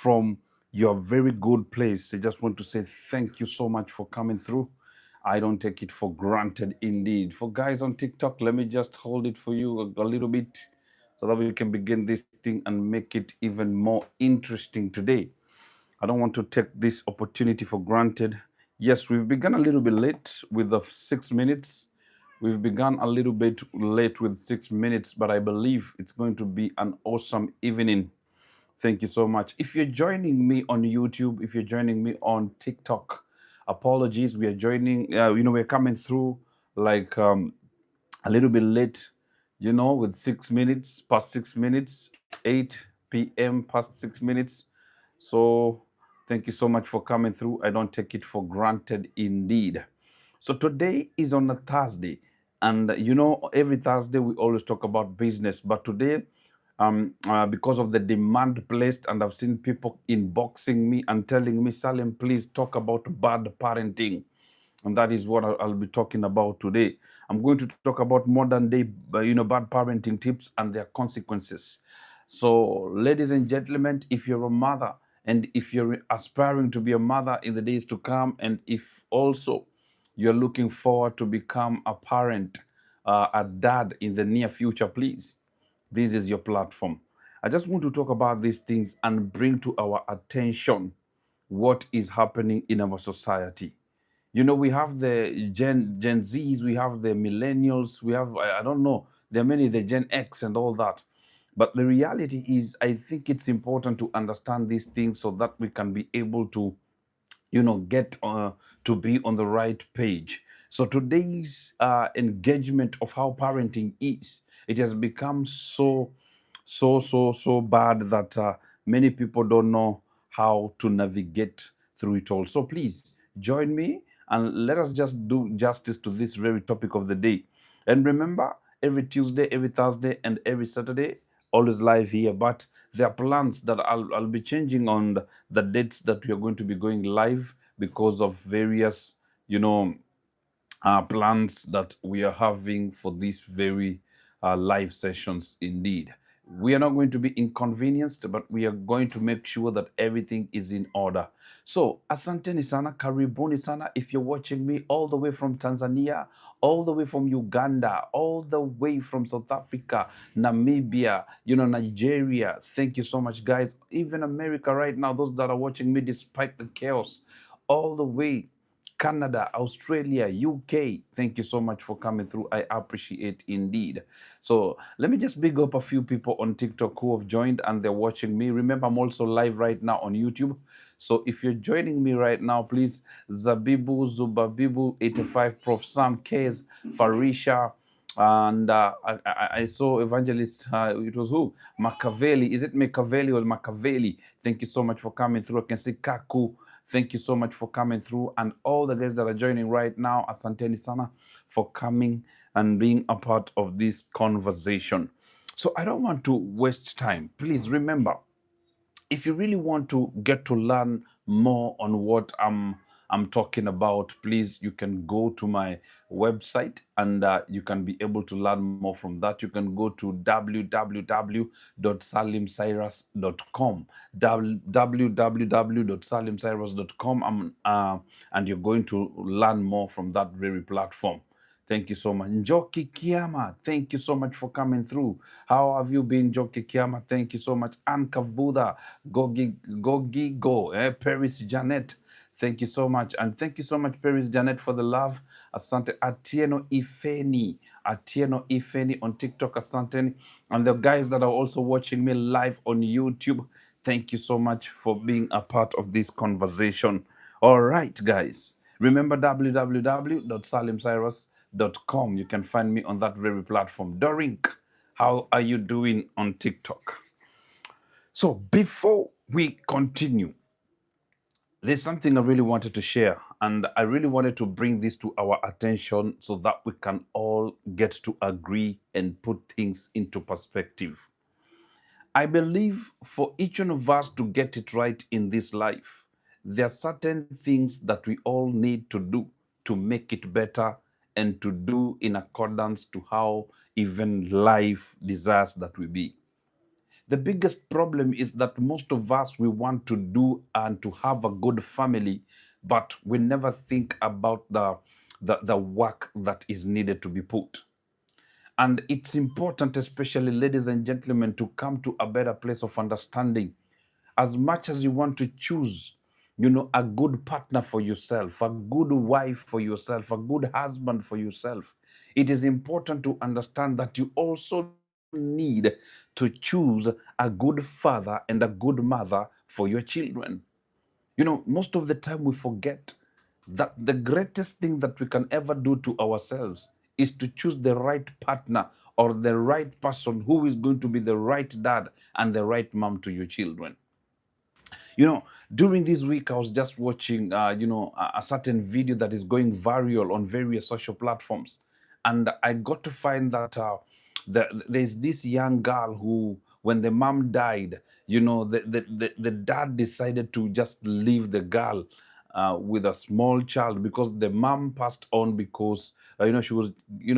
from your very good place. I just want to say thank you so much for coming through. I don't take it for granted indeed. For guys on TikTok, let me just hold it for you a little bit so that we can begin this thing and make it even more interesting today. I don't want to take this opportunity for granted. Yes, we've begun a little bit late with the 6 minutes. We've begun a little bit late with 6 minutes, but I believe it's going to be an awesome evening. Thank you so much. If you're joining me on YouTube, if you're joining me on TikTok, apologies. We are joining, we're coming through like a little bit late, with 6 minutes, past 6 minutes, 8 p.m., past 6 minutes. So thank you so much for coming through. I don't take it for granted indeed. So today is on a Thursday, and every Thursday we always talk about business. But today, because of the demand placed, and I've seen people inboxing me and telling me, Salim, please talk about bad parenting. And that is what I'll be talking about today. I'm going to talk about modern day, bad parenting tips and their consequences. So, ladies and gentlemen, if you're a mother and if you're aspiring to be a mother in the days to come, and if also you're looking forward to become a parent, a dad in the near future, please, this is your platform. I just want to talk about these things and bring to our attention what is happening in our society. We have the Gen Zs, we have the millennials, we have I don't know, there are many, the Gen X and all that. But the reality is, I think it's important to understand these things so that we can be able to, get to be on the right page. So today's engagement of how parenting is, it has become so bad that many people don't know how to navigate through it all. So please join me and let us just do justice to this very topic of the day. And remember, every Tuesday, every Thursday, and every Saturday, always live here. But there are plans that I'll be changing on the dates that we are going to be going live because of various, you know, plans that we are having for these very live sessions indeed. We are not going to be inconvenienced, but we are going to make sure that everything is in order. So, asanteni sana, karibuni sana. If you're watching me all the way from Tanzania, all the way from Uganda, all the way from South Africa, Namibia, Nigeria, thank you so much, guys. Even America right now, those that are watching me despite the chaos, all the way Canada, Australia, UK. Thank you so much for coming through. I appreciate indeed. So let me just big up a few people on TikTok who have joined and they're watching me. Remember, I'm also live right now on YouTube. So if you're joining me right now, please, Zabibu, Zubabibu, 85, Prof. Sam, Kez, Farisha, and I saw Evangelist, it was who? Machiavelli. Is it Machiavelli or Machiavelli? Thank you so much for coming through. I can see Kaku. Thank you so much for coming through. And all the guys that are joining right now, asanteni sana for coming and being a part of this conversation. So I don't want to waste time. Please remember, if you really want to get to learn more on what I'm talking about, please, you can go to my website and you can be able to learn more from that. You can go to www.salimcyrus.com, www.salimcyrus.com, and you're going to learn more from that very platform. Thank you so much. Njoki Kiama, thank you so much for coming through. How have you been, Njoki Kiama? Thank you so much. Ann Kavuda, Gogi Go, Paris Janet, thank you so much. And thank you so much, Paris Janet, for the love. Asante. Atieno Ifeni on TikTok, asante. And the guys that are also watching me live on YouTube, thank you so much for being a part of this conversation. All right, guys. Remember www.salimcyrus.com. You can find me on that very platform. Dorink, how are you doing on TikTok? So before we continue, there's something I really wanted to share, and I really wanted to bring this to our attention so that we can all get to agree and put things into perspective. I believe for each one of us to get it right in this life, there are certain things that we all need to do to make it better and to do in accordance to how even life desires that we be. The biggest problem is that most of us, we want to do and to have a good family, but we never think about the work that is needed to be put. And it's important, especially ladies and gentlemen, to come to a better place of understanding. As much as you want to choose, a good partner for yourself, a good wife for yourself, a good husband for yourself, it is important to understand that you also need to choose a good father and a good mother for your children. Most of the time we forget that the greatest thing that we can ever do to ourselves is to choose the right partner or the right person who is going to be the right dad and the right mom to your children. You know, during this week, I was just watching, a certain video that is going viral on various social platforms, and I got to find that there's this young girl who, when the mom died, the dad decided to just leave the girl with a small child because the mom passed on because she was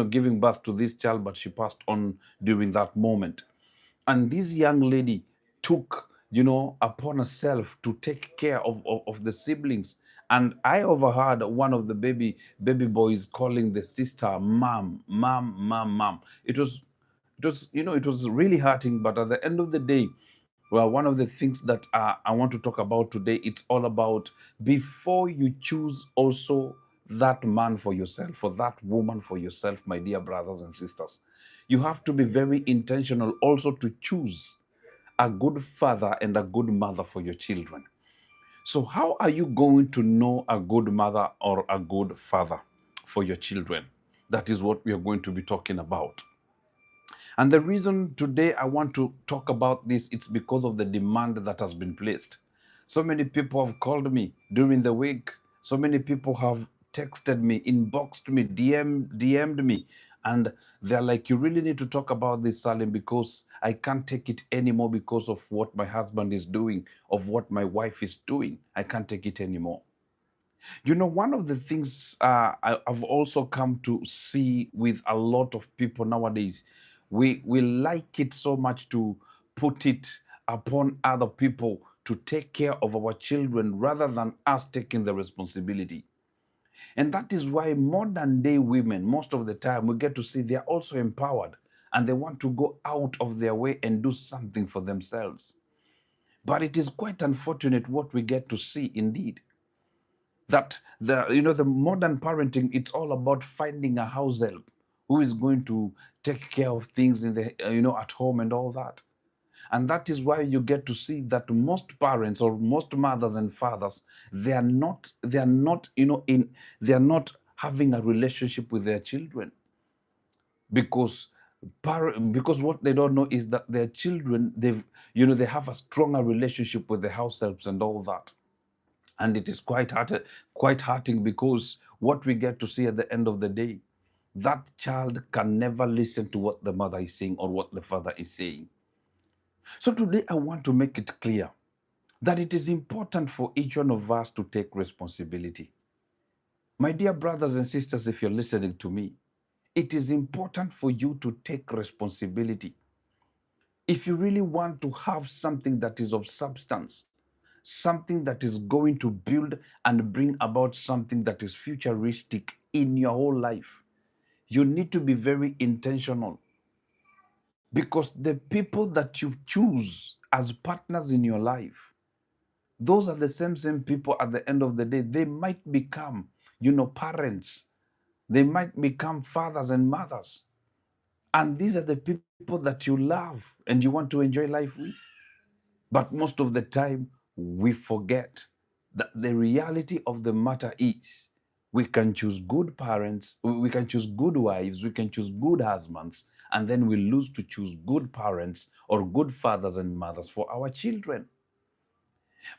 giving birth to this child, but she passed on during that moment. And this young lady took upon herself to take care of the siblings. And I overheard one of the baby boys calling the sister mom, mom, mom, mom. It was really hurting, but at the end of the day, well, one of the things that I want to talk about today, it's all about, before you choose also that man for yourself or that woman for yourself, my dear brothers and sisters, you have to be very intentional also to choose a good father and a good mother for your children. So how are you going to know a good mother or a good father for your children? That is what we are going to be talking about. And the reason today I want to talk about this, it's because of the demand that has been placed. So many people have called me during the week. So many people have texted me, inboxed me, DM'd me. And they're like, you really need to talk about this, Salim, because I can't take it anymore because of what my husband is doing, of what my wife is doing. I can't take it anymore. One of the things I've also come to see with a lot of people nowadays, we like it so much to put it upon other people to take care of our children rather than us taking the responsibility. And that is why modern day women, most of the time, we get to see they're also empowered and they want to go out of their way and do something for themselves. But it is quite unfortunate what we get to see indeed, that the modern parenting, it's all about finding a house help who is going to take care of things in the at home and all that. And that is why you get to see that most parents or most mothers and fathers, they are not in they are not having a relationship with their children, because because what they don't know is that their children, they have a stronger relationship with the house helps and all that. And it is quite hurting, because what we get to see at the end of the day, that child can never listen to what the mother is saying or what the father is saying. So today I want to make it clear that it is important for each one of us to take responsibility. My dear brothers and sisters, if you're listening to me, it is important for you to take responsibility. If you really want to have something that is of substance, something that is going to build and bring about something that is futuristic in your whole life, you need to be very intentional, because the people that you choose as partners in your life, those are the same people at the end of the day. They might become, parents. They might become fathers and mothers. And these are the people that you love and you want to enjoy life with. But most of the time, we forget that the reality of the matter is, we can choose good parents, we can choose good wives, we can choose good husbands, and then we lose to choose good parents or good fathers and mothers for our children.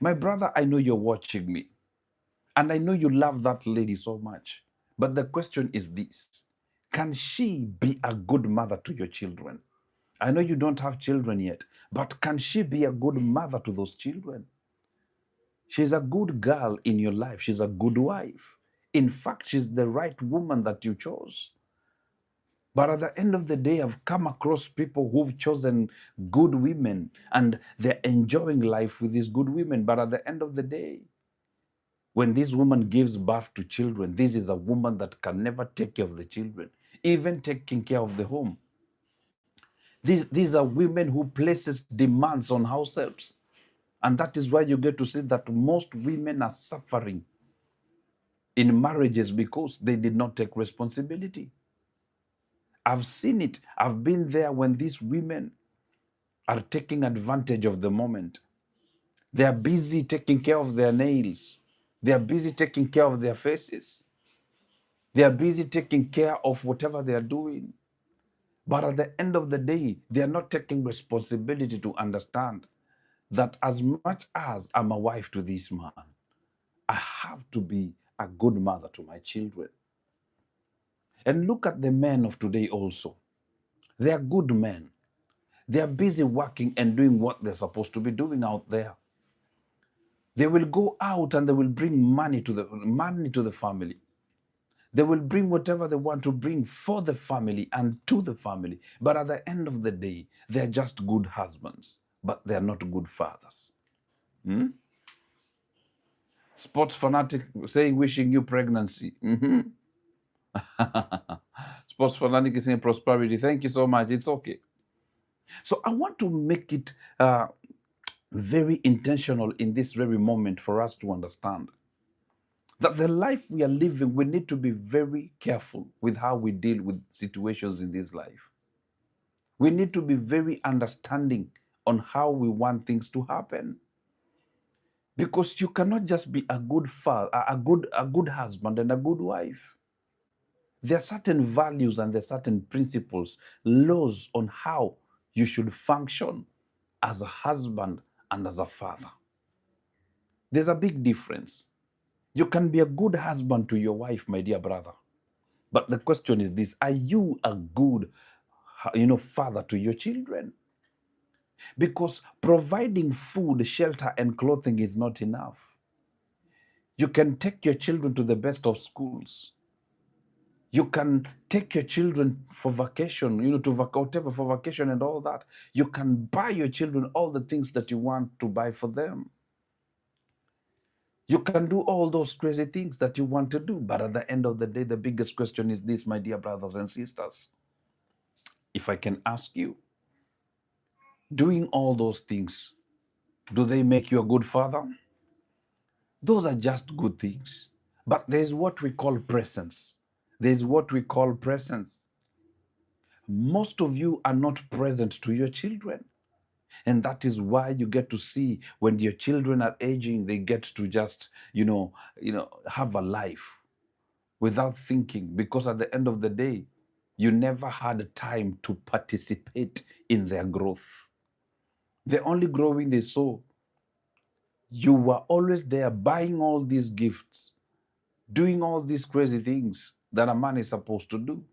My brother, I know you're watching me, and I know you love that lady so much. But the question is this: can she be a good mother to your children? I know you don't have children yet, but can she be a good mother to those children? She's a good girl in your life. She's a good wife. In fact, she's the right woman that you chose. But at the end of the day, I've come across people who've chosen good women and they're enjoying life with these good women. But at the end of the day, when this woman gives birth to children, this is a woman that can never take care of the children, even taking care of the home. These are women who places demands on house helps. And that is why you get to see that most women are suffering in marriages because they did not take responsibility. I've seen it. I've been there when these women are taking advantage of the moment. They are busy taking care of their nails. They are busy taking care of their faces. They are busy taking care of whatever they are doing. But at the end of the day, they are not taking responsibility to understand that as much as I'm a wife to this man, I have to be a good mother to my children. And look at the men of today also. They are good men. They are busy working and doing what they're supposed to be doing out there. They will go out and they will bring money to the family. They will bring whatever they want to bring for the family and to the family. But at the end of the day, they're just good husbands, but they're not good fathers. Hmm? Sports fanatic saying wishing you pregnancy. Sports fanatic is saying prosperity. Thank you so much. It's okay. So I want to make it very intentional in this very moment for us to understand that the life we are living, we need to be very careful with how we deal with situations in this life. We need to be very understanding on how we want things to happen. Because you cannot just be a good father, a good husband and a good wife. There are certain values and there are certain principles, laws on how you should function as a husband and as a father. There's a big difference. You can be a good husband to your wife, my dear brother. But the question is this: are you a good, father to your children? Because providing food, shelter, and clothing is not enough. You can take your children to the best of schools. You can take your children for vacation, to whatever for vacation and all that. You can buy your children all the things that you want to buy for them. You can do all those crazy things that you want to do. But at the end of the day, the biggest question is this, my dear brothers and sisters. If I can ask you, doing all those things, do they make you a good father? Those are just good things. But there's what we call presence. There's what we call presence. Most of you are not present to your children. And that is why you get to see when your children are aging, they get to just, have a life without thinking. Because at the end of the day, you never had time to participate in their growth. They're only growing they saw. You were always there buying all these gifts, doing all these crazy things that a man is supposed to do.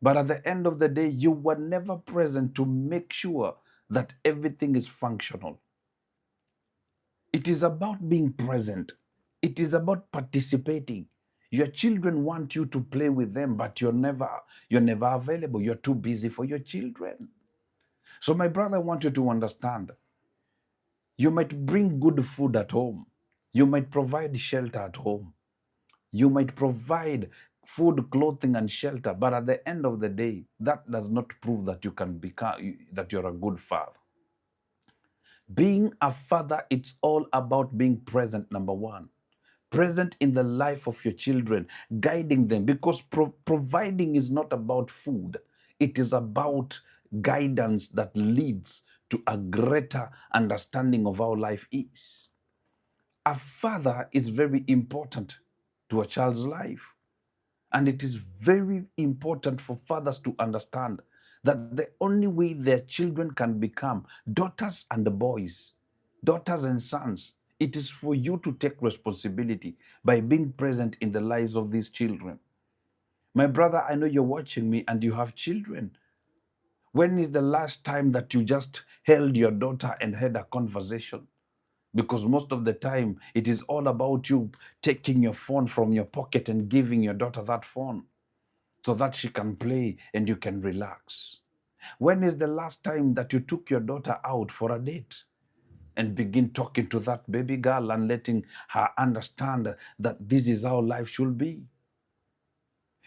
But at the end of the day, you were never present to make sure that everything is functional. It is about being present. It is about participating. Your children want you to play with them, but you're never available. You're too busy for your children. So my brother, I want you to understand. You might bring good food at home. You might provide shelter at home. You might provide food, clothing, and shelter, but at the end of the day, that does not prove that that you're a good father. Being a father, it's all about being present, number one. Present in the life of your children, guiding them, because providing is not about food. It is about guidance that leads to a greater understanding of how life is. A father is very important to a child's life. And it is very important for fathers to understand that the only way their children can become daughters and boys, daughters and sons, it is for you to take responsibility by being present in the lives of these children. My brother, I know you're watching me and you have children. When is the last time that you just held your daughter and had a conversation? Because most of the time, it is all about you taking your phone from your pocket and giving your daughter that phone. so that she can play and you can relax? When is the last time that you took your daughter out for a date and begin talking to that baby girl and letting her understand that this is how life should be?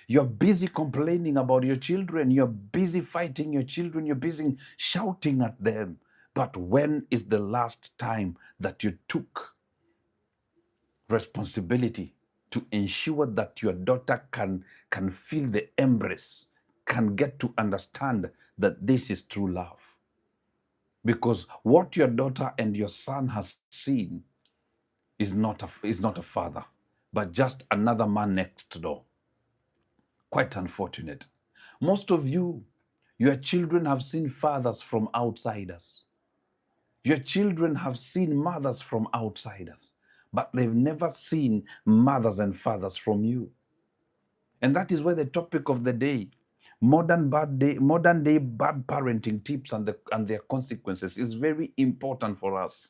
You're busy complaining about your children. You're busy fighting your children. You're busy shouting at them. But when is the last time that you took responsibility to ensure that your daughter can feel the embrace, can get to understand that this is true love? Because what your daughter and your son has seen is not a father, but just another man next door. Quite unfortunate. Most of you, your children have seen fathers from outsiders. Your children have seen mothers from outsiders, but they've never seen mothers and fathers from you. And that is why the topic of the day, modern day bad parenting tips and their consequences, is very important for us.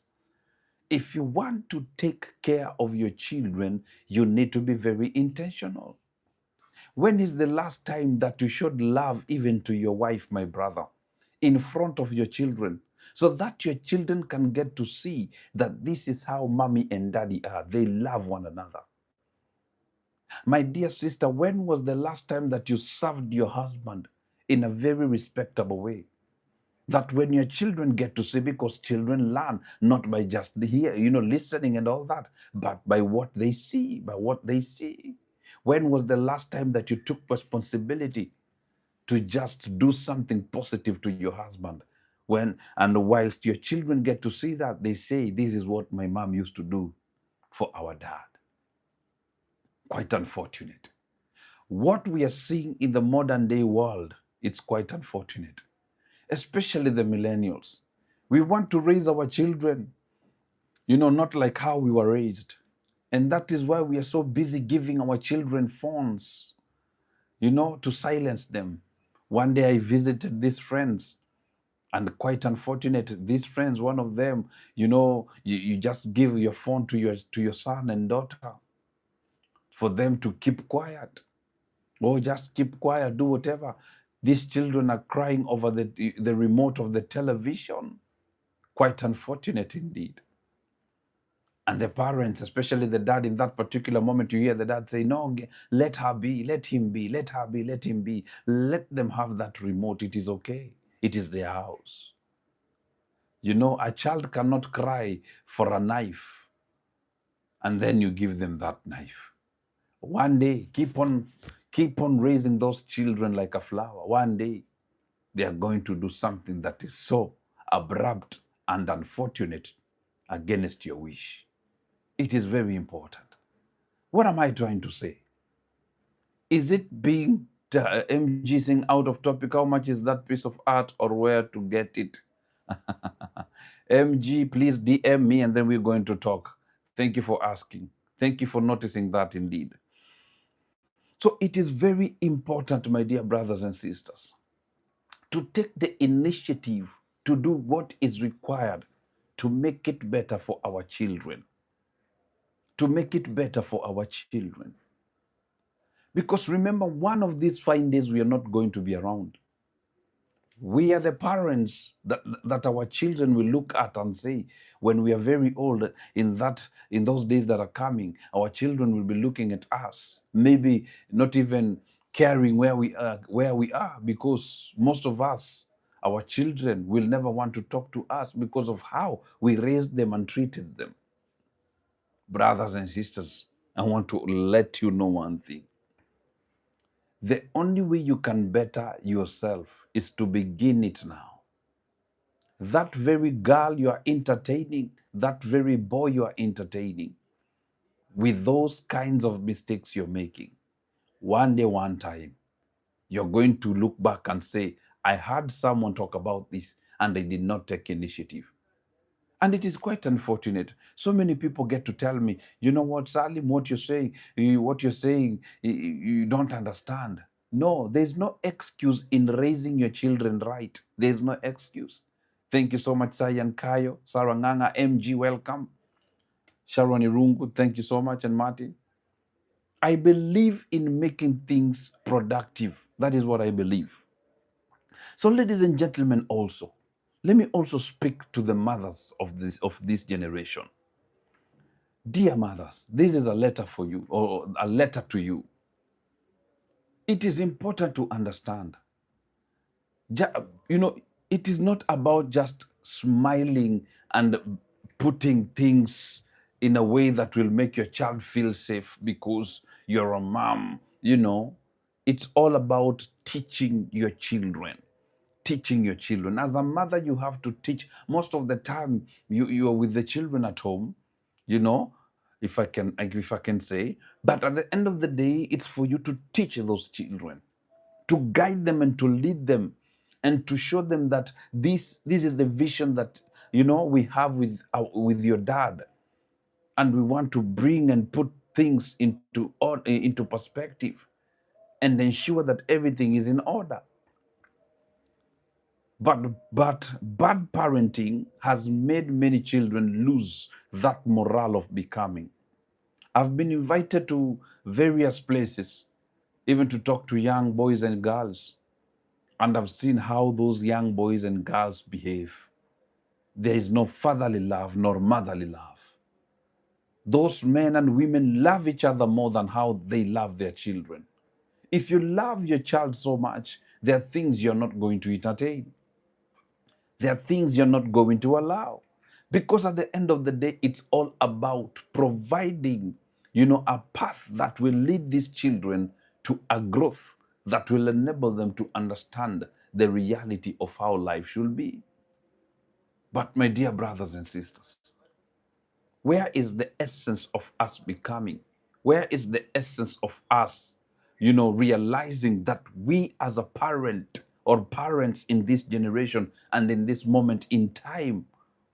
If you want to take care of your children, you need to be very intentional. When is the last time that you showed love even to your wife, my brother, in front of your children, so that your children can get to see that this is how mommy and daddy are? They love one another. My dear sister, when was the last time that you served your husband in a very respectable way? That when your children get to see, because children learn not by just hear, listening and all that, but by what they see, by what they see. When was the last time that you took responsibility to just do something positive to your husband? And whilst your children get to see that, they say, this is what my mom used to do for our dad. Quite unfortunate. What we are seeing in the modern day world, it's quite unfortunate, especially the millennials. We want to raise our children, not like how we were raised. And that is why we are so busy giving our children phones, to silence them. One day I visited these friends, and quite unfortunate, these friends, one of them, you just give your phone to your son and daughter for them to keep quiet. Oh, just keep quiet, do whatever. These children are crying over the remote of the television. Quite unfortunate indeed. And the parents, especially the dad, in that particular moment, you hear the dad say, no, let her be, let him be, let her be, let him be. Let them have that remote. It is okay. It is their house. A child cannot cry for a knife and then you give them that knife. One day, keep on raising those children like a flower. One day, they are going to do something that is so abrupt and unfortunate against your wish. It is very important. What am I trying to say? Is it being MG saying out of topic? How much is that piece of art, or where to get it? MG, please DM me and then we're going to talk. Thank you for asking. Thank you for noticing that indeed. So it is very important, my dear brothers and sisters, to take the initiative to do what is required to make it better for our children. To make it better for our children. Because remember, one of these fine days we are not going to be around. We are the parents that our children will look at and say, when we are very old, in those days that are coming, our children will be looking at us, maybe not even caring where we are, because most of us, our children, will never want to talk to us because of how we raised them and treated them. Brothers and sisters, I want to let you know one thing. The only way you can better yourself is to begin it now. That very girl you are entertaining, that very boy you are entertaining, with those kinds of mistakes you're making, one day, one time, you're going to look back and say, I heard someone talk about this and they did not take initiative. And it is quite unfortunate. So many people get to tell me, you know what, Salim, what you're saying, you don't understand. No, there's no excuse in raising your children right. There's no excuse. Thank you so much, Sayan Kayo, Saranganga, MG, welcome. Sharon Irungu, thank you so much, and Martin. I believe in making things productive. That is what I believe. So, ladies and gentlemen, also, let me also speak to the mothers of this generation. Dear mothers, this is a letter for you, or a letter to you. It is important to understand. You know, it is not about just smiling and putting things in a way that will make your child feel safe because you're a mom. It's all about teaching your children. Teaching your children. As a mother, you have to teach. Most of the time, you are with the children at home, you know, if I can say. But at the end of the day, it's for you to teach those children, to guide them and to lead them, and to show them that this is the vision that we have with your dad, and we want to bring and put things into perspective and ensure that everything is in order. But bad parenting has made many children lose that morale of becoming. I've been invited to various places, even to talk to young boys and girls, and I've seen how those young boys and girls behave. There is no fatherly love nor motherly love. Those men and women love each other more than how they love their children. If you love your child so much, there are things you're not going to entertain. There are things you're not going to allow. Because at the end of the day, it's all about providing, a path that will lead these children to a growth that will enable them to understand the reality of how life should be. But my dear brothers and sisters, where is the essence of us becoming? Where is the essence of us, realizing that we as a parent or parents in this generation and in this moment in time,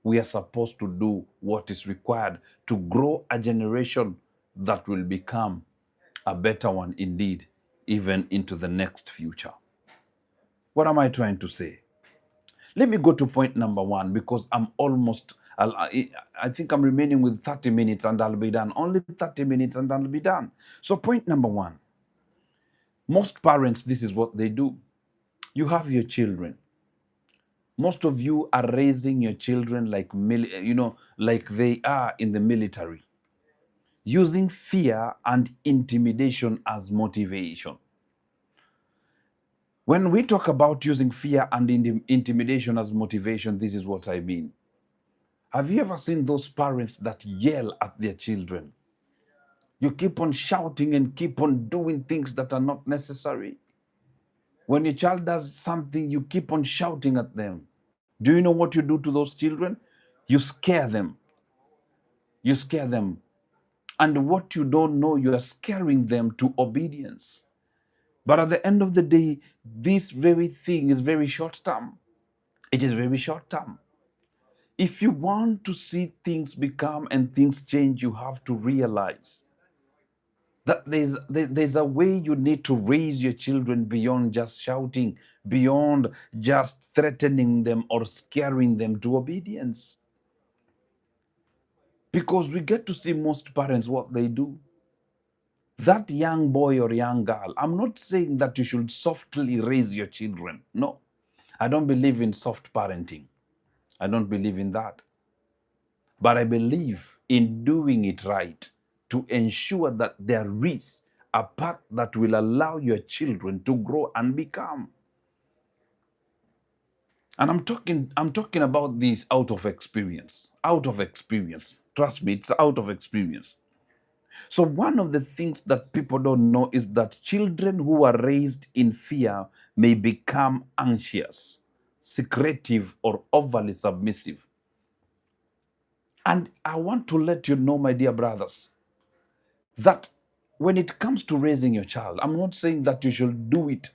we are supposed to do what is required to grow a generation that will become a better one indeed, even into the next future. What am I trying to say? Let me go to point number one because I think I'm remaining with 30 minutes and I'll be done. Only 30 minutes and I'll be done. So, point number one, most parents, this is what they do. You have your children. Most of you are raising your children like they are in the military, using fear and intimidation as motivation. When we talk about using fear and intimidation as motivation, this is what I mean. Have you ever seen those parents that yell at their children? You keep on shouting and keep on doing things that are not necessary. When your child does something, you keep on shouting at them. Do you know what you do to those children? You scare them. You scare them. And what you don't know, you are scaring them to obedience. But at the end of the day, this very thing is very short term. It is very short term. If you want to see things become and things change, you have to realize that there's a way you need to raise your children beyond just shouting, beyond just threatening them or scaring them to obedience. Because we get to see most parents what they do. That young boy or young girl, I'm not saying that you should softly raise your children. No, I don't believe in soft parenting. I don't believe in that. But I believe in doing it right to ensure that there is a path that will allow your children to grow and become. And I'm talking about this out of experience. Out of experience. Trust me, it's out of experience. So one of the things that people don't know is that children who are raised in fear may become anxious, secretive, or overly submissive. And I want to let you know, my dear brothers, that when it comes to raising your child, I'm not saying that you should do it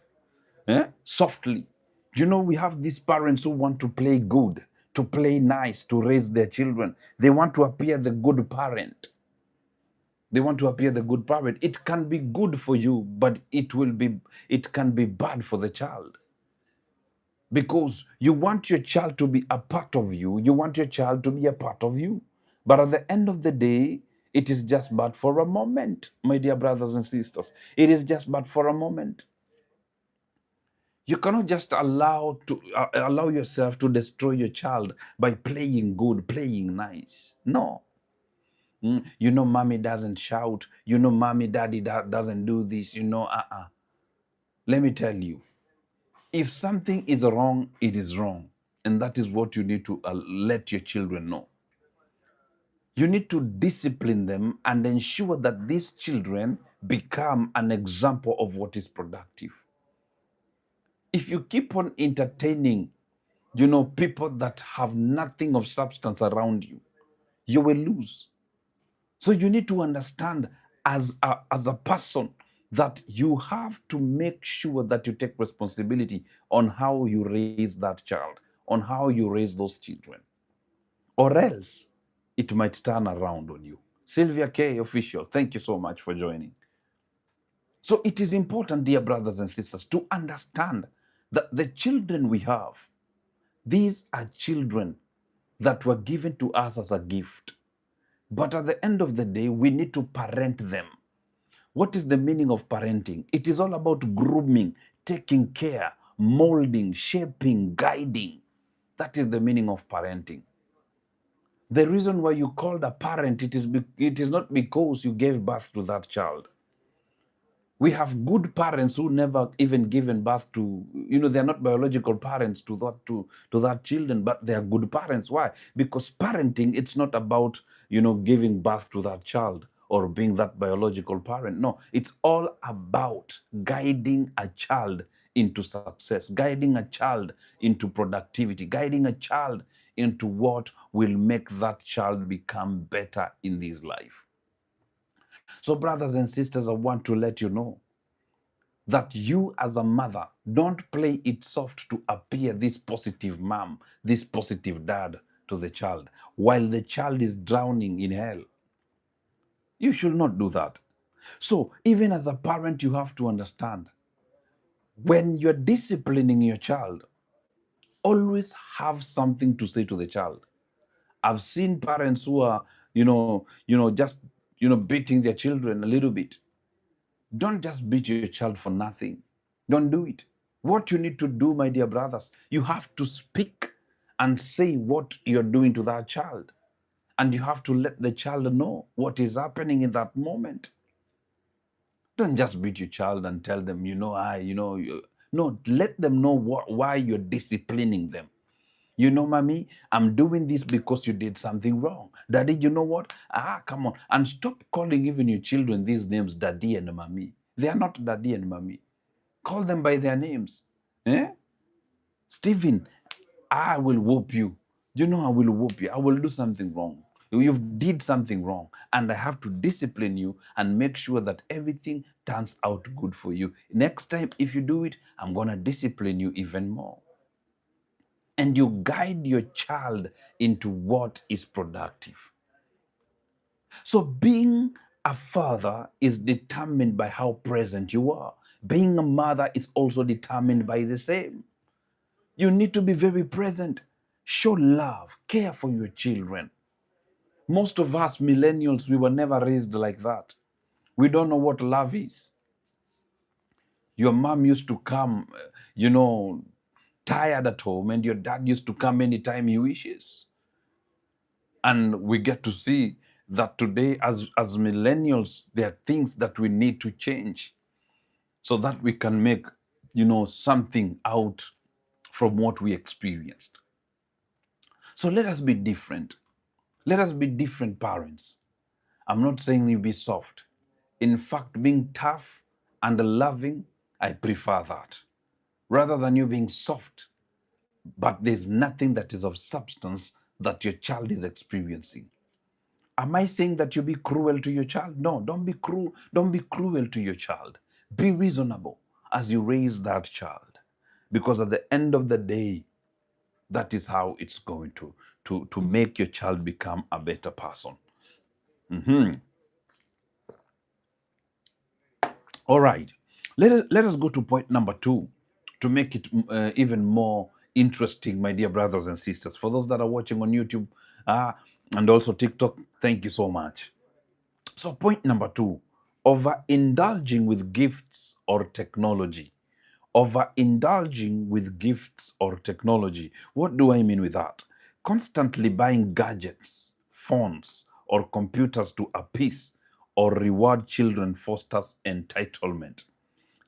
softly. We have these parents who want to play good, to play nice, to raise their children. They want to appear the good parent. They want to appear the good parent. It can be good for you, but it can be bad for the child. Because you want your child to be a part of you. You want your child to be a part of you. But at the end of the day, it is just but for a moment, my dear brothers and sisters. It is just but for a moment. You cannot just allow yourself to destroy your child by playing good, playing nice. No. You know, mommy doesn't shout. You know, mommy, daddy doesn't do this. You know, Let me tell you, if something is wrong, it is wrong. And that is what you need to let your children know. You need to discipline them and ensure that these children become an example of what is productive. If you keep on entertaining, people that have nothing of substance around you, you will lose. So you need to understand as a person that you have to make sure that you take responsibility on how you raise that child, on how you raise those children, or else it might turn around on you. Sylvia K. Official, thank you so much for joining. So it is important, dear brothers and sisters, to understand that the children we have, these are children that were given to us as a gift. But at the end of the day, we need to parent them. What is the meaning of parenting? It is all about grooming, taking care, molding, shaping, guiding. That is the meaning of parenting. The reason why you called a parent, it is not because you gave birth to that child. We have good parents who never even given birth to, they're not biological parents to that children, but they are good parents. Why? Because parenting, it's not about, giving birth to that child or being that biological parent. No, it's all about guiding a child into success, guiding a child into productivity, guiding a child into what will make that child become better in this life. So, brothers and sisters, I want to let you know that you as a mother don't play it soft to appear this positive mom, this positive dad to the child while the child is drowning in hell. You should not do that. So even as a parent, you have to understand, when you're disciplining your child, always have something to say to the child. I've seen parents who are, just, beating their children a little bit. Don't just beat your child for nothing. Don't do it. What you need to do, my dear brothers, you have to speak and say what you're doing to that child. And you have to let the child know what is happening in that moment. Don't just beat your child and tell them, no, let them know why you're disciplining them. Mommy, I'm doing this because you did something wrong. Daddy, you know what? Come on. And stop calling even your children these names, daddy and mommy. They are not daddy and mommy. Call them by their names. Eh? Stephen, I will whoop you. I will whoop you. I will do something wrong. You did something wrong, and I have to discipline you and make sure that everything turns out good for you. Next time, if you do it, I'm going to discipline you even more. And you guide your child into what is productive. So being a father is determined by how present you are. Being a mother is also determined by the same. You need to be very present. Show love, care for your children. Most of us millennials, we were never raised like that. We don't know what love is. Your mom used to come, tired at home, and your dad used to come anytime he wishes. And we get to see that today, as millennials, there are things that we need to change so that we can make, something out from what we experienced. So let us be different. Let us be different parents. I'm not saying you be soft. In fact, being tough and loving, I prefer that. Rather than you being soft, but there's nothing that is of substance that your child is experiencing. Am I saying that you be cruel to your child? No, don't be cruel. Don't be cruel to your child. Be reasonable as you raise that child. Because at the end of the day, that is how it's going to make your child become a better person. All right. Let us go to point number 2 to make it even more interesting, my dear brothers and sisters. For those that are watching on YouTube and also TikTok, thank you so much. So, point number 2, overindulging with gifts or technology Overindulging with gifts or technology. What do I mean with that? Constantly buying gadgets, phones, or computers to appease or reward children fosters entitlement,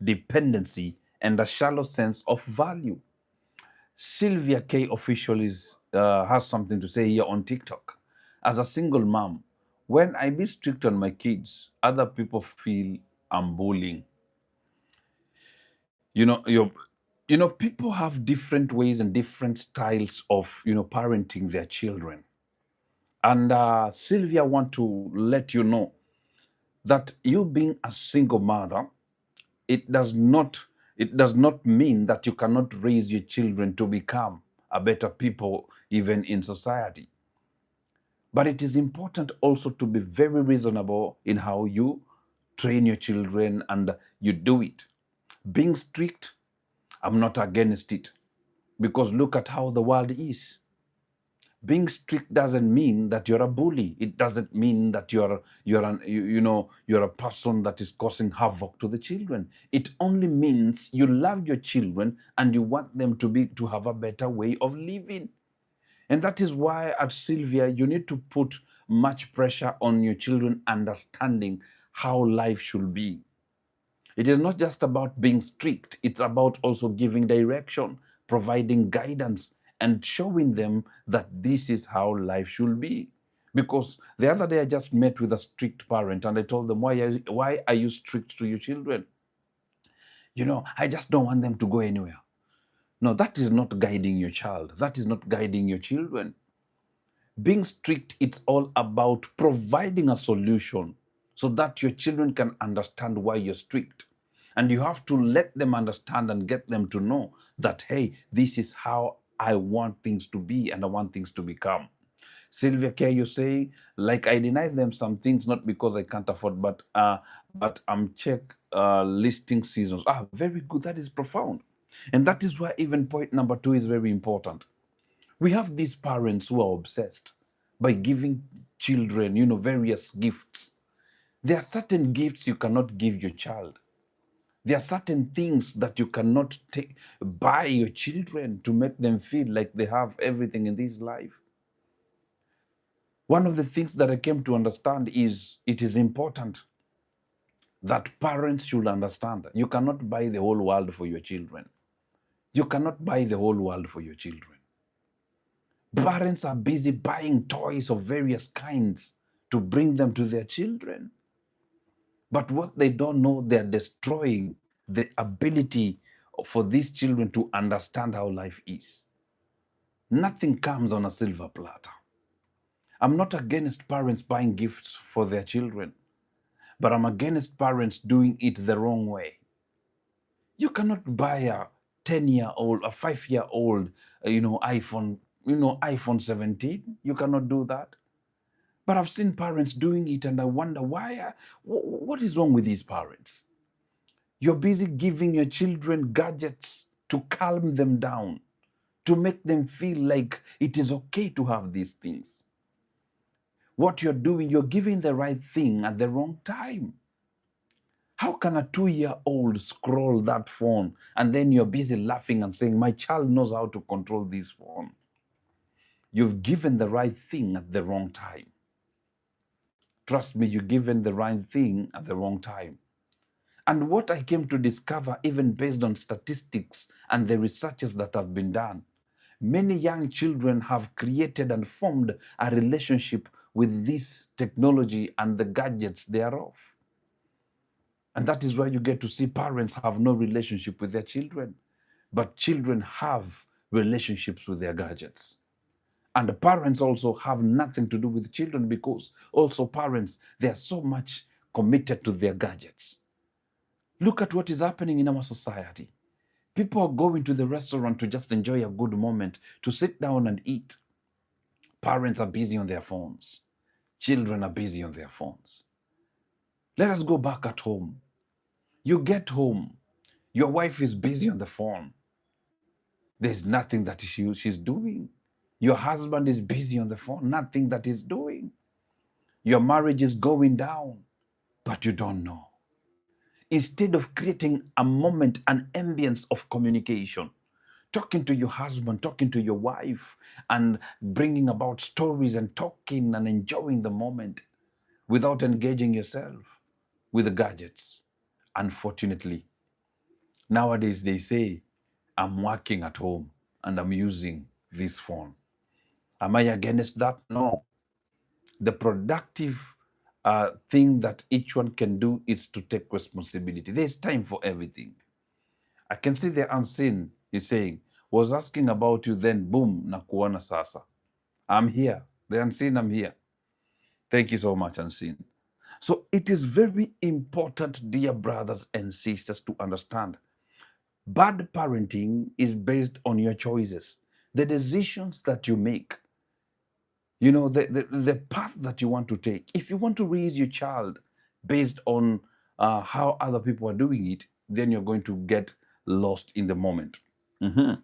dependency, and a shallow sense of value. Sylvia K. official has something to say here on TikTok. As a single mom, when I be strict on my kids, other people feel I'm bullying. You know, people have different ways and different styles of parenting their children. And Sylvia want to let you know that you being a single mother, it does not it does not mean that you cannot raise your children to become a better people even in society. But it is important also to be very reasonable in how you train your children and you do it. Being strict, I'm not against it, because look at how the world is. Being strict doesn't mean that you're a bully. It doesn't mean that you're a person that is causing havoc to the children. It only means you love your children and you want them to have a better way of living. And that is why at Sylvia you need to put much pressure on your children understanding how life should be. It is not just about being strict, it's about also giving direction, providing guidance, and showing them that this is how life should be. Because the other day I just met with a strict parent and I told them, why are you strict to your children? I just don't want them to go anywhere. No, that is not guiding your child. That is not guiding your children. Being strict, it's all about providing a solution so that your children can understand why you're strict. And you have to let them understand and get them to know that, hey, this is how I want things to be and I want things to become. Sylvia Care, you say, like I deny them some things not because I can't afford, but I'm check listing seasons. Very good. That is profound. And that is why even point number 2 is very important. We have these parents who are obsessed by giving children, various gifts. There are certain gifts you cannot give your child. There are certain things that you cannot buy your children to make them feel like they have everything in this life. One of the things that I came to understand is it is important that parents should understand that you cannot buy the whole world for your children. You cannot buy the whole world for your children. Parents are busy buying toys of various kinds to bring them to their children. But what they don't know, they're destroying the ability for these children to understand how life is. Nothing comes on a silver platter. I'm not against parents buying gifts for their children, but I'm against parents doing it the wrong way. You cannot buy a 10-year-old, a 5-year-old, iPhone, iPhone 17. You cannot do that. But I've seen parents doing it and I wonder what is wrong with these parents? You're busy giving your children gadgets to calm them down, to make them feel like it is okay to have these things. What you're doing, you're giving the right thing at the wrong time. How can a 2-year-old scroll that phone and then you're busy laughing and saying, my child knows how to control this phone? You've given the right thing at the wrong time. Trust me, you've given the right thing at the wrong time. And what I came to discover, even based on statistics and the researches that have been done, many young children have created and formed a relationship with this technology and the gadgets thereof. And that is why you get to see parents have no relationship with their children, but children have relationships with their gadgets. And the parents also have nothing to do with children because also parents, they are so much committed to their gadgets. Look at what is happening in our society. People are going to the restaurant to just enjoy a good moment, to sit down and eat. Parents are busy on their phones. Children are busy on their phones. Let us go back at home. You get home, your wife is busy on the phone. There's nothing that she's doing. Your husband is busy on the phone, nothing that he's doing. Your marriage is going down, but you don't know. instead of creating a moment, an ambience of communication, talking to your husband, talking to your wife, and bringing about stories and talking and enjoying the moment without engaging yourself with the gadgets. Unfortunately, nowadays they say, I'm working at home and I'm using this phone. Am I against that? No. The productive thing that each one can do is to take responsibility. There's time for everything. I can see the unseen. He's saying, was asking about you, then boom, nakuona sasa. I'm here. The unseen, I'm here. Thank you so much, unseen. So it is very important, dear brothers and sisters, to understand bad parenting is based on your choices, the decisions that you make, the path that you want to take. If you want to raise your child based on how other people are doing it, then you're going to get lost in the moment. Mhm.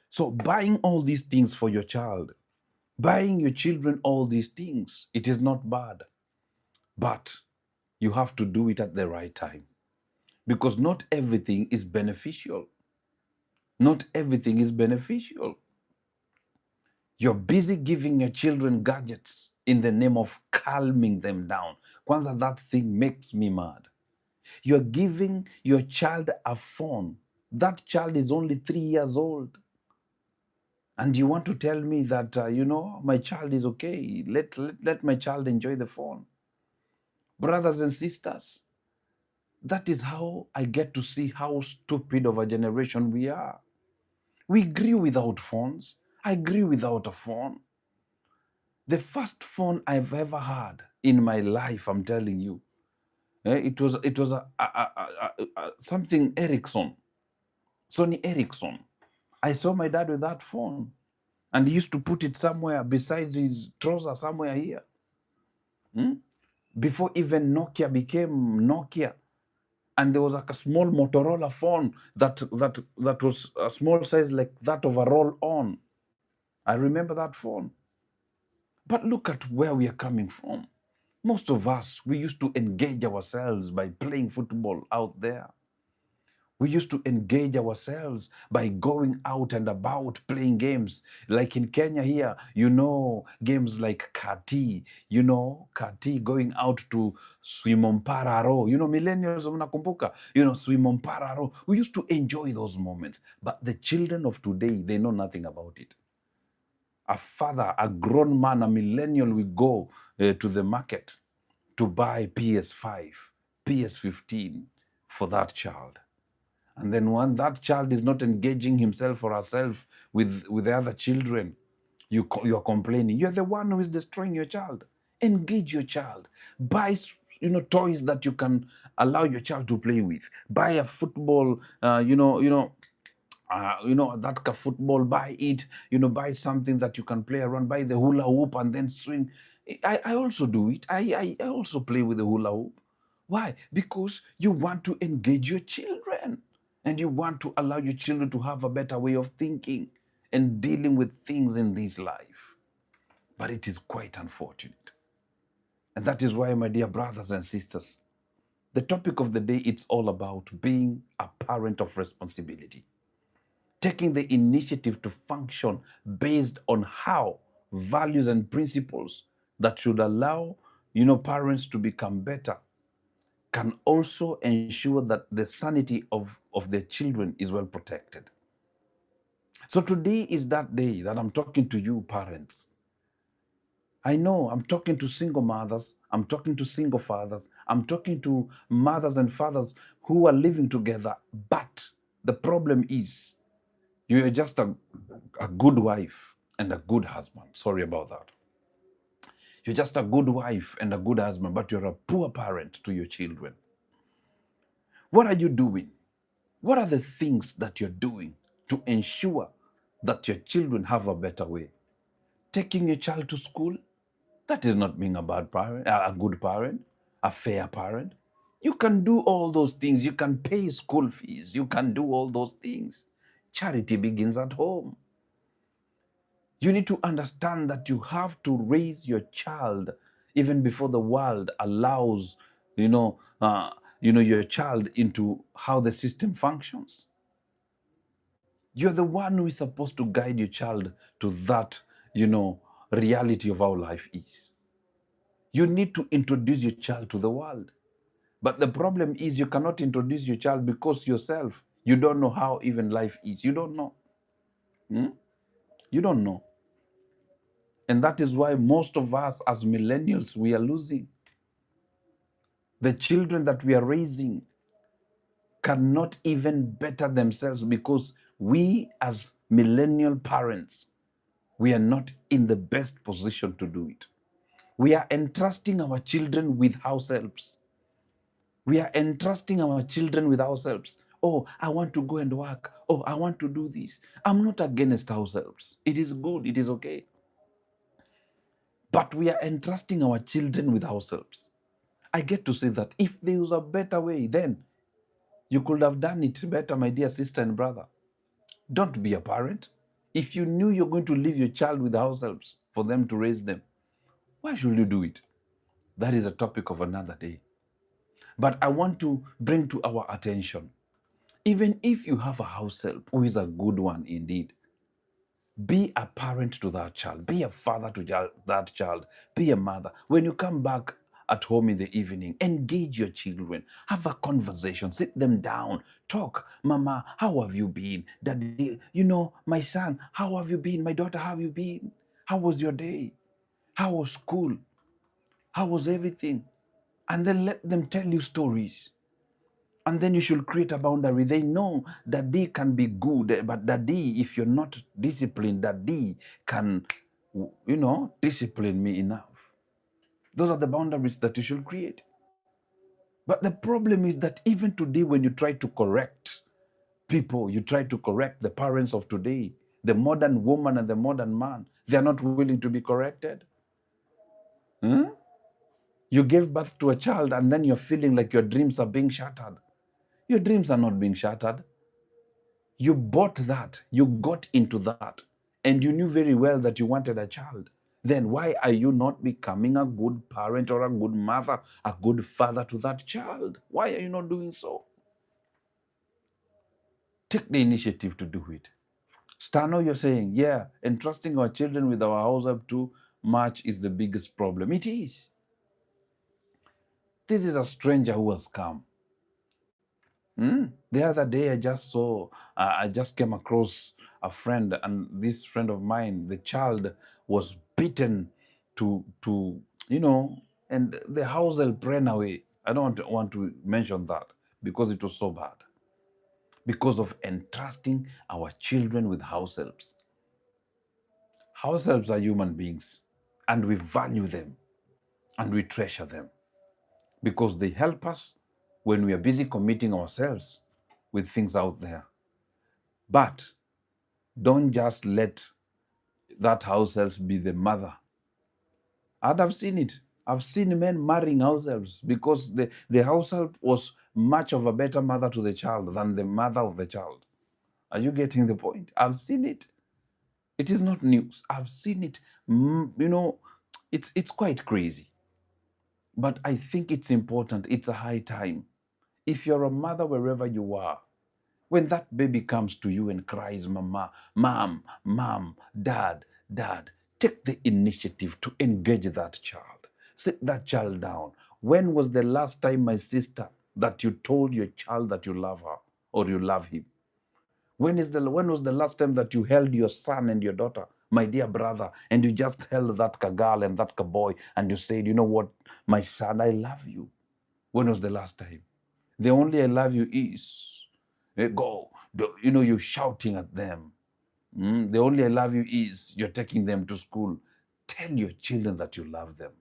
So buying all these things for your child, buying your children all these things, it is not bad, but you have to do it at the right time, because not everything is beneficial. Not everything is beneficial. You're busy giving your children gadgets in the name of calming them down. Kwanza, that thing makes me mad. You're giving your child a phone. That child is only 3 years old. And you want to tell me that, my child is okay. Let my child enjoy the phone. Brothers and sisters, that is how I get to see how stupid of a generation we are. We grew without phones. I grew without a phone. The first phone I've ever had in my life, I'm telling you, it was something Ericsson, Sony Ericsson. I saw my dad with that phone, and he used to put it somewhere besides his trouser, somewhere here. Hmm? Before even Nokia became Nokia, and there was like a small Motorola phone that was a small size like that of a roll-on. I remember that phone. But look at where we are coming from. Most of us, we used to engage ourselves by playing football out there. We used to engage ourselves by going out and about playing games. Like in Kenya here, games like Kati, going out to Swimompararo. Millennials, mnakumbuka, Swimompararo. We used to enjoy those moments. But the children of today, they know nothing about it. A father, a grown man, a millennial will go to the market to buy PS5, PS15 for that child. And then when that child is not engaging himself or herself with the other children, you're complaining. You're the one who is destroying your child. Engage your child. Buy toys that you can allow your child to play with. Buy a football, that football, buy it, buy something that you can play around, buy the hula hoop and then swing. I also do it. I also play with the hula hoop. Why? Because you want to engage your children and you want to allow your children to have a better way of thinking and dealing with things in this life. But it is quite unfortunate. And that is why, my dear brothers and sisters, the topic of the day, it's all about being a parent of responsibility, taking the initiative to function based on how values and principles that should allow parents to become better can also ensure that the sanity of their children is well protected. So today is that day that I'm talking to you parents. I know I'm talking to single mothers, I'm talking to single fathers, I'm talking to mothers and fathers who are living together, but the problem is you're just a good wife and a good husband. Sorry about that. You're just a good wife and a good husband, but you're a poor parent to your children. What are you doing? What are the things that you're doing to ensure that your children have a better way? Taking your child to school, that is not being a bad parent, a good parent, a fair parent. You can do all those things. You can pay school fees. You can do all those things. Charity begins at home. You need to understand that you have to raise your child even before the world allows you know, your child into how the system functions. You're the one who is supposed to guide your child to that, reality of how life is. You need to introduce your child to the world. But the problem is you cannot introduce your child because yourself, you don't know how even life is. You don't know. Hmm? You don't know. And that is why most of us as millennials, we are losing. The children that we are raising cannot even better themselves because we as millennial parents, we are not in the best position to do it. We are entrusting our children with house helps. We are entrusting our children with house helps. Oh, I want to go and work. Oh, I want to do this. I'm not against house helps. It is good. It is okay. But we are entrusting our children with house helps. I get to say that if there was a better way, then you could have done it better, my dear sister and brother. Don't be a parent. If you knew you're going to leave your child with house helps for them to raise them, why should you do it? That is a topic of another day. But I want to bring to our attention, even if you have a house help who is a good one indeed, be a parent to that child, be a father to that child, be a mother. When you come back at home in the evening, engage your children, have a conversation, sit them down, talk. Mama, how have you been? Daddy, my son, how have you been? My daughter, how have you been? How was your day? How was school? How was everything? And then let them tell you stories. And then you should create a boundary. They know that they can be good, but that they, if you're not disciplined, that they can, discipline me enough. Those are the boundaries that you should create. But the problem is that even today, when you try to correct people, you try to correct the parents of today, the modern woman and the modern man, they are not willing to be corrected. Hmm? You gave birth to a child and then you're feeling like your dreams are being shattered. Your dreams are not being shattered. You bought that, you got into that, and you knew very well that you wanted a child. Then why are you not becoming a good parent or a good mother, a good father to that child? Why are you not doing so? Take the initiative to do it. Stano, you're saying, yeah, entrusting our children with our house up too much is the biggest problem. It is. This is a stranger who has come. The other day, I just came across a friend, and this friend of mine, the child was beaten to and the house help ran away. I don't want to mention that because it was so bad. Because of entrusting our children with house helps. House helps are human beings, and we value them and we treasure them because they help us when we are busy committing ourselves with things out there. But don't just let that house help be the mother. And I've seen it. I've seen men marrying house helps because the house help was much of a better mother to the child than the mother of the child. Are you getting the point? I've seen it. It is not news. I've seen it. It's quite crazy. But I think it's important. It's a high time. If you're a mother wherever you are, when that baby comes to you and cries, Mama, Mom, Dad, take the initiative to engage that child. Sit that child down. When was the last time, my sister, that you told your child that you love her or you love him? When was the last time that you held your son and your daughter, my dear brother, and you just held that girl and that boy and you said, you know what, my son, I love you? When was the last time? The only I love you is go. You're shouting at them. The only I love you is you're taking them to school. Tell your children that you love them.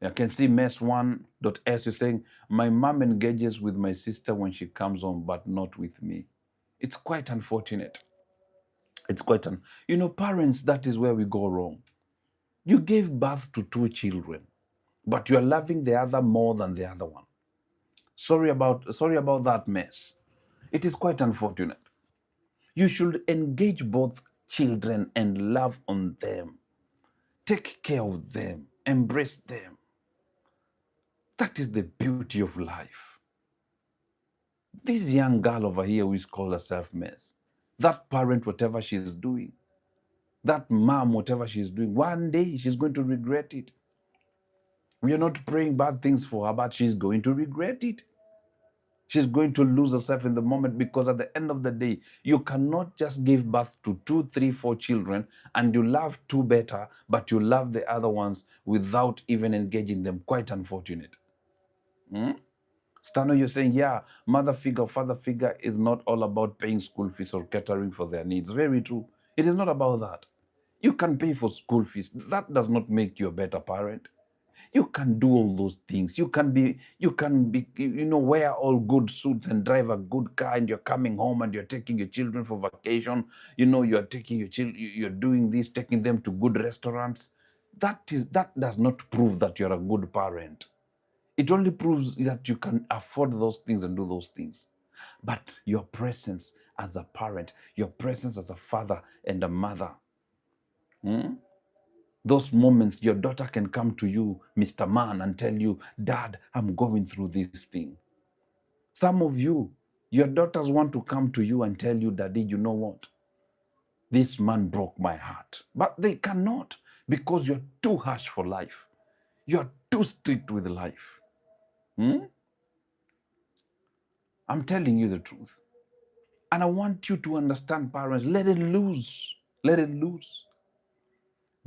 I can see mess1.s is saying, my mom engages with my sister when she comes home, but not with me. It's quite unfortunate. It's quite parents, that is where we go wrong. You gave birth to two children, but you're loving the other more than the other one. Sorry about that mess. It is quite unfortunate. You should engage both children and love on them. Take care of them. Embrace them. That is the beauty of life. This young girl over here who is called herself Mess, that parent, whatever she's doing, that mom, whatever she's doing, one day she's going to regret it. We are not praying bad things for her, but she's going to regret it. She's going to lose herself in the moment, because at the end of the day, you cannot just give birth to 2, 3, 4 children and you love 2 better, but you love the other ones without even engaging them. Quite unfortunate. Hmm? Stano, you're saying, yeah, mother figure, father figure is not all about paying school fees or catering for their needs. Very true. It is not about that. You can pay for school fees. That does not make you a better parent. You can do all those things. You can be, wear all good suits and drive a good car, and you're coming home and you're taking your children for vacation. You're taking your children, you're doing this, taking them to good restaurants. That does not prove that you're a good parent. It only proves that you can afford those things and do those things. But your presence as a parent, your presence as a father and a mother, those moments your daughter can come to you, Mr. Man, and tell you, Dad, I'm going through this thing. Some of you, your daughters want to come to you and tell you, Daddy, you know what? This man broke my heart. But they cannot, because you're too harsh for life. You're too strict with life. I'm telling you the truth. And I want you to understand, parents, let it loose. Let it loose.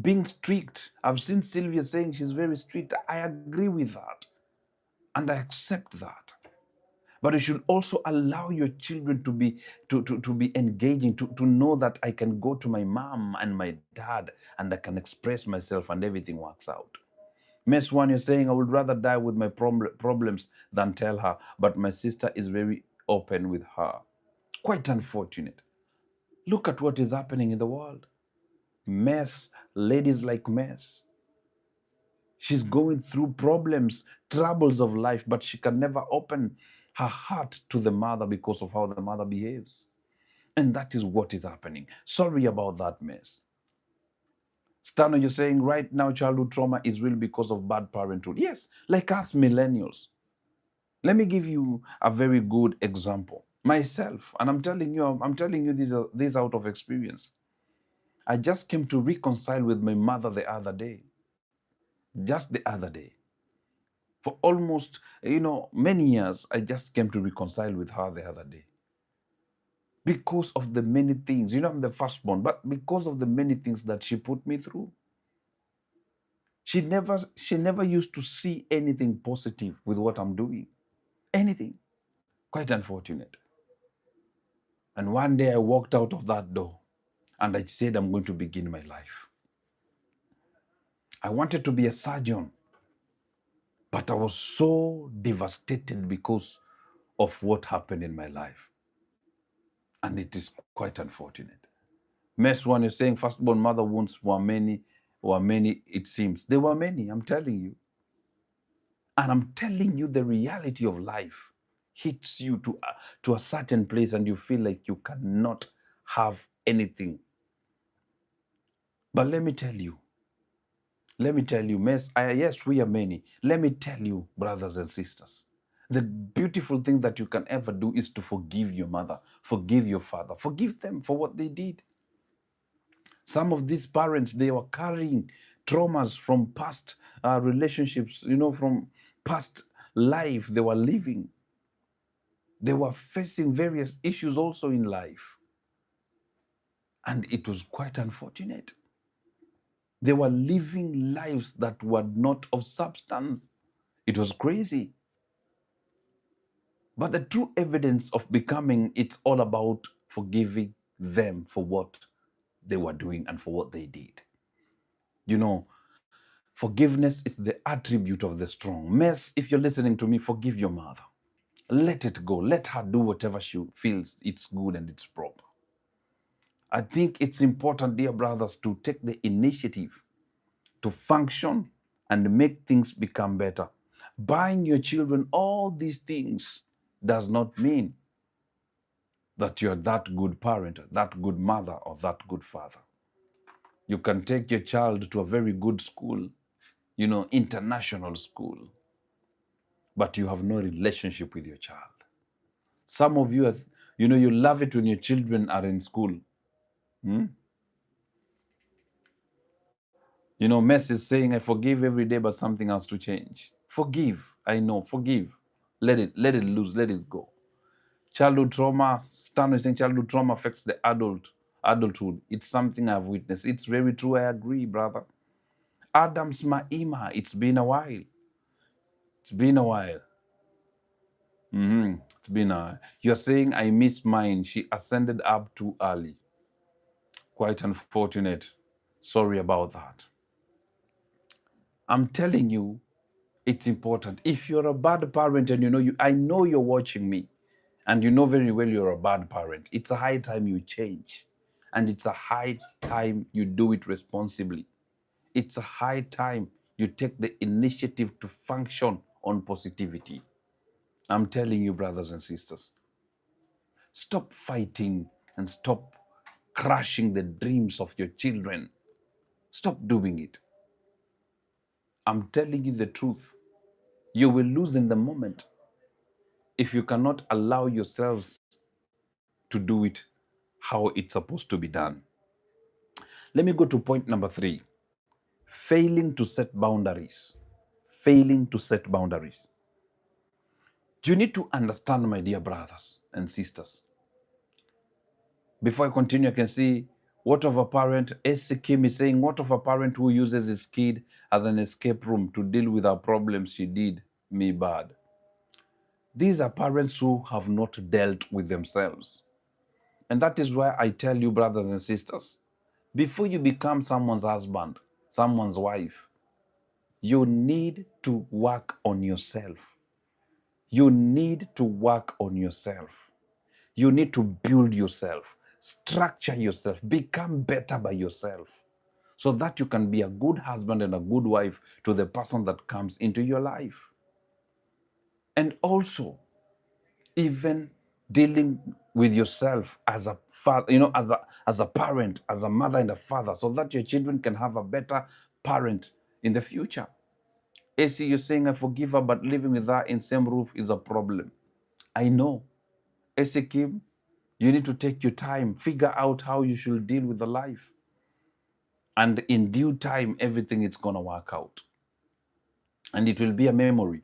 Being strict. I've seen Sylvia saying she's very strict. I agree with that. And I accept that. But you should also allow your children to be engaging, to know that I can go to my mom and my dad and I can express myself and everything works out. Miss One, you're saying, I would rather die with my problems than tell her, but my sister is very open with her. Quite unfortunate. Look at what is happening in the world. Mess, ladies like Mess. She's going through problems, troubles of life, but she can never open her heart to the mother because of how the mother behaves. And that is what is happening. Sorry about that, Mess. Stano, you're saying right now childhood trauma is real because of bad parenthood. Yes, like us millennials. Let me give you a very good example. Myself, and I'm telling you this out of experience. I just came to reconcile with my mother the other day. Just the other day. For almost, many years, I just came to reconcile with her the other day. Because of the many things, I'm the firstborn, but because of the many things that she put me through. She never used to see anything positive with what I'm doing. Anything. Quite unfortunate. And one day I walked out of that door and I said, I'm going to begin my life. I wanted to be a surgeon, but I was so devastated because of what happened in my life. And it is quite unfortunate. Mess One is saying firstborn mother wounds were many, it seems. They were many, I'm telling you. And I'm telling you, the reality of life hits you to a certain place and you feel like you cannot have anything. But let me tell you, Mess, yes, we are many. Let me tell you, brothers and sisters, the beautiful thing that you can ever do is to forgive your mother, forgive your father, forgive them for what they did. Some of these parents, they were carrying traumas from past relationships, from past life they were living. They were facing various issues also in life. And it was quite unfortunate. They were living lives that were not of substance. It was crazy. But the true evidence of becoming, it's all about forgiving them for what they were doing and for what they did. Forgiveness is the attribute of the strong. Mess, if you're listening to me, forgive your mother. Let it go. Let her do whatever she feels it's good and it's proper. I think it's important, dear brothers, to take the initiative to function and make things become better. Buying your children all these things does not mean that you're that good parent, that good mother, or that good father. You can take your child to a very good school, international school. but you have no relationship with your child. Some of you, you love it when your children are in school. Hmm? Mess is saying, I forgive every day, but something has to change. Forgive. I know. Forgive. Let it loose. Let it go. Childhood trauma, Stan is saying childhood trauma affects the adulthood. It's something I've witnessed. It's very true. I agree, brother. Adam's Maima, it's been a while. It's been a while. It's been a You're saying I missed mine. She ascended up too early. Quite unfortunate. Sorry about that. I'm telling you, it's important. If you're a bad parent and I know you're watching me, and you know very well you're a bad parent, it's a high time you change. And it's a high time you do it responsibly. It's a high time you take the initiative to function on positivity. I'm telling you, brothers and sisters, stop fighting and stop crushing the dreams of your children. Stop doing it. I'm telling you the truth. You will lose in the moment if you cannot allow yourselves to do it how it's supposed to be done. Let me go to point number 3. Failing to set boundaries. Failing to set boundaries. You need to understand, my dear brothers and sisters. Before I continue, I can see what of a parent, S. Kim is saying, what of a parent who uses his kid as an escape room to deal with our problems? She did me bad. These are parents who have not dealt with themselves. And that is why I tell you, brothers and sisters, before you become someone's husband, someone's wife, you need to work on yourself. You need to work on yourself. You need to build yourself, structure yourself, become better by yourself, so that you can be a good husband and a good wife to the person that comes into your life. And also, even dealing with yourself as a father, as a parent, as a mother and a father, so that your children can have a better parent in the future. AC, you're saying I forgive her, but living with her in same roof is a problem. I know. AC Kim, you need to take your time, figure out how you should deal with the life. And in due time, everything is going to work out. And it will be a memory.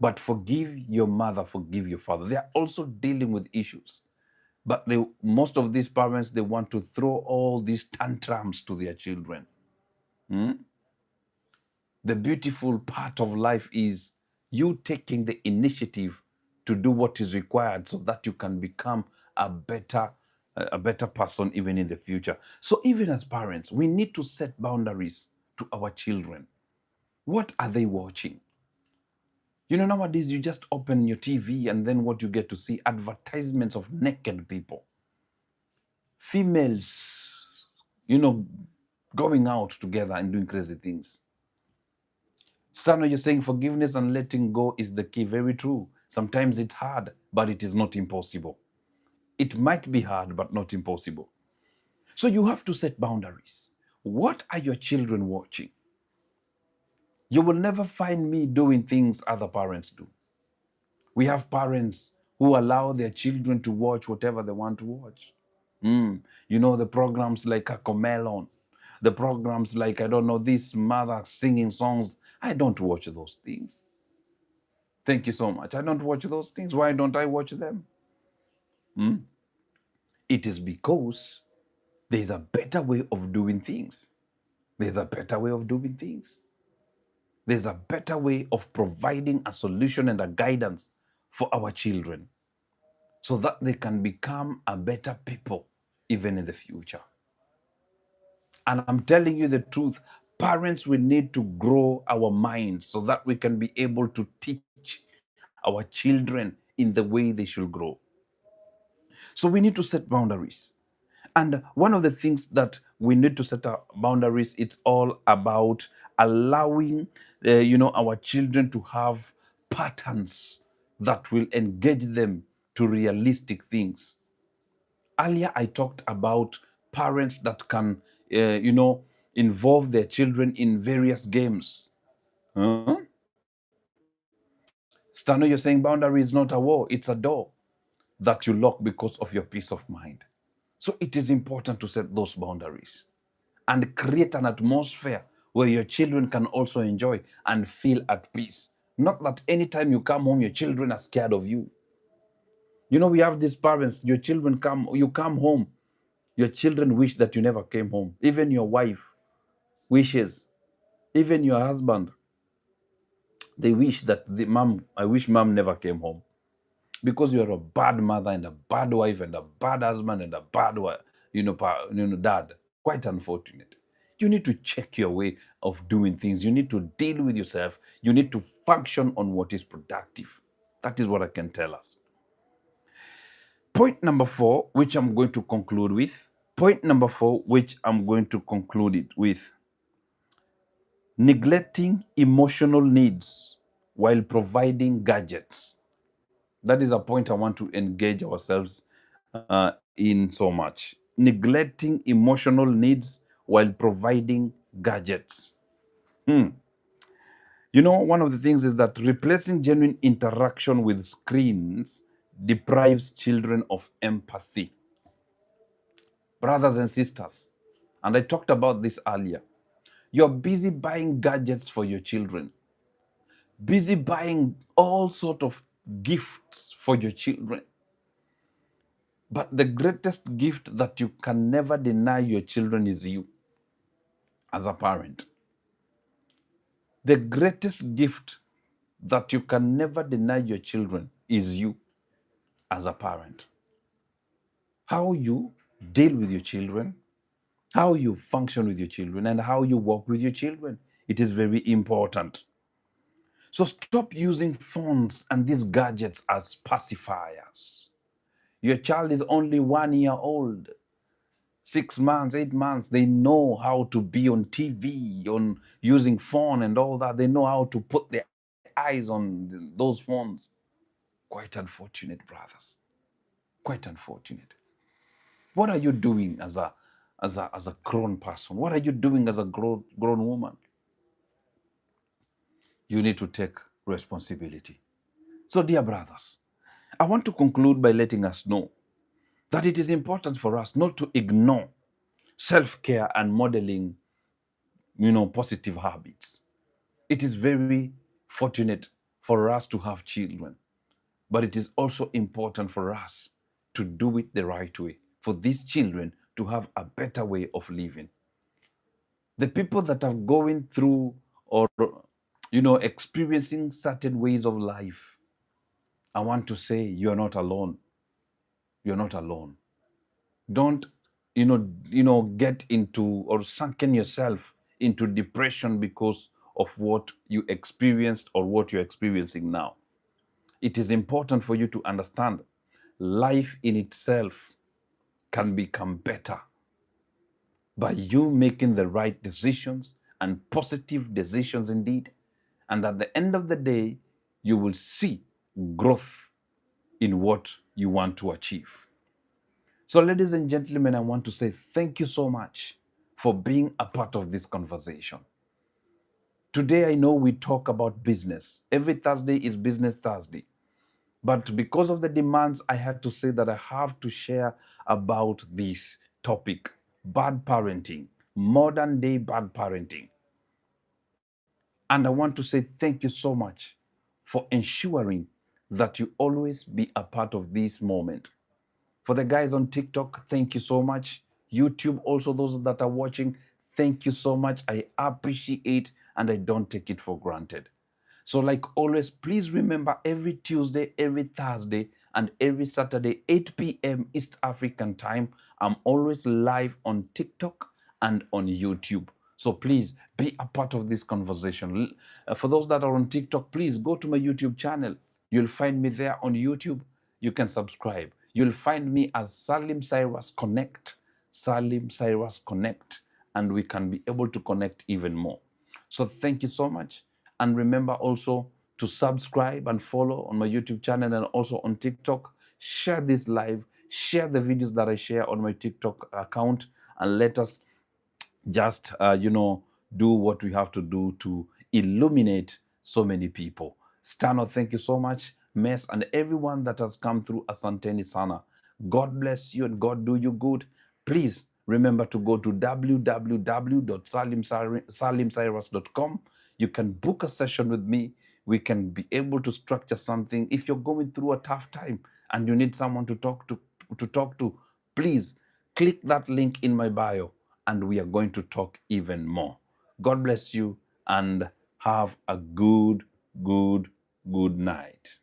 But forgive your mother, forgive your father. They are also dealing with issues. But most of these parents, they want to throw all these tantrums to their children. Hmm? The beautiful part of life is you taking the initiative to do what is required so that you can become a better person even in the future. So even as parents, we need to set boundaries to our children. What are they watching? Nowadays you just open your TV and then what you get to see advertisements of naked people. Females, going out together and doing crazy things. Stano, you're saying forgiveness and letting go is the key. Very true. Sometimes it's hard, but it is not impossible. It might be hard, but not impossible. So you have to set boundaries. What are your children watching? You will never find me doing things other parents do. We have parents who allow their children to watch whatever they want to watch. The programs like a Comelon, the programs like, I don't know, this mother singing songs. I don't watch those things. Thank you so much. I don't watch those things. Why don't I watch them? It is because there's a better way of doing things. There's a better way of doing things. There's a better way of providing a solution and a guidance for our children so that they can become a better people even in the future. And I'm telling you the truth, parents, we need to grow our minds so that we can be able to teach our children in the way they should grow. So we need to set boundaries. And one of the things that we need to set our boundaries, it's all about allowing, our children to have patterns that will engage them to realistic things. Earlier, I talked about parents that can, involve their children in various games. Huh? Stano, you're saying boundary is not a wall, it's a door that you lock because of your peace of mind. So it is important to set those boundaries and create an atmosphere where your children can also enjoy and feel at peace. Not that anytime you come home, your children are scared of you. You know, we have these parents, your children come, you come home, your children wish that you never came home. Even your wife wishes, even your husband, they wish that I wish mom never came home. Because you're a bad mother and a bad wife and a bad husband and a bad, dad. Quite unfortunate. You need to check your way of doing things. You need to deal with yourself. You need to function on what is productive. That is what I can tell us. Point number four, which I'm going to conclude with. Point number four, which I'm going to conclude it with. Neglecting emotional needs while providing gadgets. That is a point I want to engage ourselves in so much. Neglecting emotional needs while providing gadgets. You know, one of the things is that replacing genuine interaction with screens deprives children of empathy. Brothers and sisters, and I talked about this earlier, you're busy buying gadgets for your children, busy buying all sort of gifts for your children. But the greatest gift that you can never deny your children is you as a parent. The greatest gift that you can never deny your children is you as a parent. How you deal with your children, how you function with your children, and how you work with your children. It is very important. So stop using phones and these gadgets as pacifiers. Your child is only 1 year old. 6 months, 8 months, they know how to be on TV, on using phone and all that. They know how to put their eyes on those phones. Quite unfortunate, brothers. Quite unfortunate. What are you doing as a grown person? What are you doing as a grown woman? You need to take responsibility. So, dear brothers, I want to conclude by letting us know that it is important for us not to ignore self-care and modeling, positive habits. It is very fortunate for us to have children, but it is also important for us to do it the right way, for these children to have a better way of living. The people that are going through or, experiencing certain ways of life, I want to say you're not alone. You're not alone. Don't, get into or sunken yourself into depression because of what you experienced or what you're experiencing now. It is important for you to understand life in itself can become better by you making the right decisions and positive decisions indeed. And at the end of the day, you will see growth in what you want to achieve. So, ladies and gentlemen, I want to say thank you so much for being a part of this conversation. Today, I know we talk about business. Every Thursday is Business Thursday. But because of the demands, I had to say that I have to share about this topic: bad parenting, modern day bad parenting. And I want to say thank you so much for ensuring that you always be a part of this moment. For the guys on TikTok, thank you so much. YouTube, also those that are watching, thank you so much. I appreciate and I don't take it for granted. So, like always, please remember every Tuesday, every Thursday, and every Saturday, 8 p.m. East African time, I'm always live on TikTok and on YouTube. So please be a part of this conversation. For those that are on TikTok, please go to my YouTube channel. You'll find me there on YouTube. You can subscribe. You'll find me as Salim Cyrus Connect. Salim Cyrus Connect. And we can be able to connect even more. So thank you so much. And remember also to subscribe and follow on my YouTube channel and also on TikTok. Share this live. Share the videos that I share on my TikTok account. And let us just, do what we have to do to illuminate so many people. Stano, thank you so much. Mess and everyone that has come through, asanteni sana. God bless you and God do you good. Please remember to go to www.salimcyrus.com. You can book a session with me. We can be able to structure something. If you're going through a tough time and you need someone to talk to, please click that link in my bio and we are going to talk even more. God bless you and have a good night.